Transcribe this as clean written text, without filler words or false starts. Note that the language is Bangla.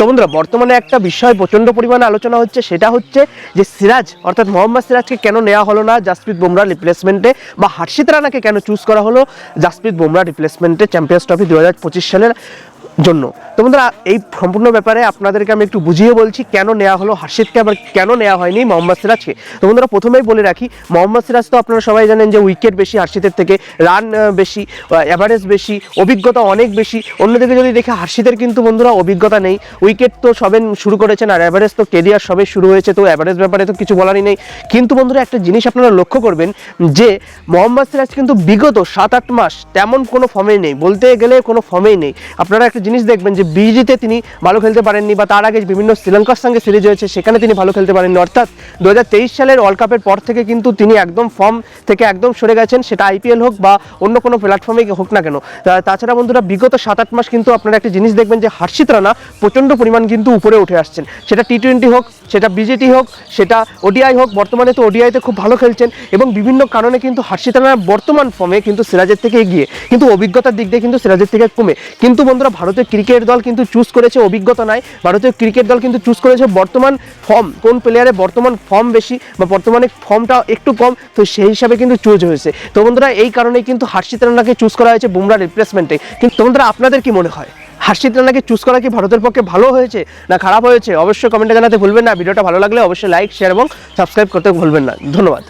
তো বন্ধুরা বর্তমানে একটা বিষয় প্রচন্ড পরিমাণে আলোচনা হচ্ছে, সেটা হচ্ছে যে সিরাজ অর্থাৎ মোহাম্মদ সিরাজকে কেন নেওয়া হলো না জাসপ্রীত বুমরাহ রিপ্লেসমেন্টে, বা হর্ষিত রানাকে কেন চুজ করা হলো জাসপ্রীত বুমরাহ রিপ্লেসমেন্টে চ্যাম্পিয়ন্স ট্রফি 2025 সালের জন্য। তো বন্ধুরা এই সম্পূর্ণ ব্যাপারে আপনাদেরকে আমি একটু বুঝিয়ে বলছি কেন নেওয়া হলো হর্ষিতকে, আবার কেন নেওয়া হয়নি মোহাম্মদ সিরাজকে। তো বন্ধুরা প্রথমেই বলে রাখি, মোহাম্মদ সিরাজ তো আপনারা সবাই জানেন যে উইকেট বেশি হর্ষিতের থেকে, রান বেশি, অ্যাভারেজ বেশি, অভিজ্ঞতা অনেক বেশি। অন্যদিকে যদি দেখে হর্ষিতের কিন্তু বন্ধুরা অভিজ্ঞতা নেই, উইকেট তো সবে শুরু করেছেন, আর অ্যাভারেজ তো কেরিয়ার সবে শুরু হয়েছে, তো অ্যাভারেজ ব্যাপারে তো কিছু বলারই নেই। কিন্তু বন্ধুরা একটা জিনিস আপনারা লক্ষ্য করবেন যে মোহাম্মদ সিরাজ কিন্তু বিগত 7-8 মাস তেমন কোনো ফর্মেই নেই, বলতে গেলে কোনো ফর্মেই নেই। আপনারা একটা জিনিস দেখবেন যে বিজিতে তিনি ভালো খেলতে পারেননি, বা তার আগে বিভিন্ন শ্রীলঙ্কার সঙ্গে সিরিজ হয়েছে সেখানে তিনি ভালো খেলতে পারেননি। অর্থাৎ 2023 সালের ওয়ার্ল্ড কাপের পর থেকে কিন্তু তিনি একদম ফর্ম থেকে একদম সরে গেছেন, সেটা আইপিএল হোক বা অন্য কোনো প্ল্যাটফর্মে হোক না কেন। তাছাড়া বন্ধুরা বিগত 7-8 মাস কিন্তু আপনারা একটা জিনিস দেখবেন যে হর্ষিত রানা প্রচণ্ড পরিমাণ কিন্তু উপরে উঠে আসছেন, সেটা টি20 হোক, সেটা বিজেটি হোক, সেটা ওডিআই হোক। বর্তমানে তো ওডিআইতে খুব ভালো খেলছেন এবং বিভিন্ন কারণে কিন্তু হর্ষিত রানা বর্তমান ফর্মে কিন্তু সিরাজের থেকে এগিয়ে, কিন্তু অভিজ্ঞতার দিক দিয়ে কিন্তু সিরাজের থেকে কমে। কিন্তু বন্ধুরা ভারতের ক্রিকেট দল কিন্তু চুজ করেছে অভিজ্ঞতা নাই, ভারতীয় ক্রিকেট দল কিন্তু চুজ করেছে বর্তমান ফর্ম, কোন প্লেয়ারে বর্তমান ফর্ম বেশি বা বর্তমানে ফর্মটা একটু কম, তো সেই হিসাবে কিন্তু চুজ হয়েছে। তো বন্ধুরা এই কারণেই কিন্তু হর্ষিত রানাকে চুজ করা হয়েছে বুমরাহ রিপ্লেসমেন্টে। কিন্তু বন্ধুরা আপনাদের কি মনে হয়, হর্ষিত রানাকে চুজ করা কি ভারতের পক্ষে ভালো হয়েছে না খারাপ হয়েছে? অবশ্যই কমেন্টে জানাতে ভুলবেন না। ভিডিওটা ভালো লাগলে অবশ্যই লাইক, শেয়ার এবং সাবস্ক্রাইব করতে ভুলবেন না। ধন্যবাদ।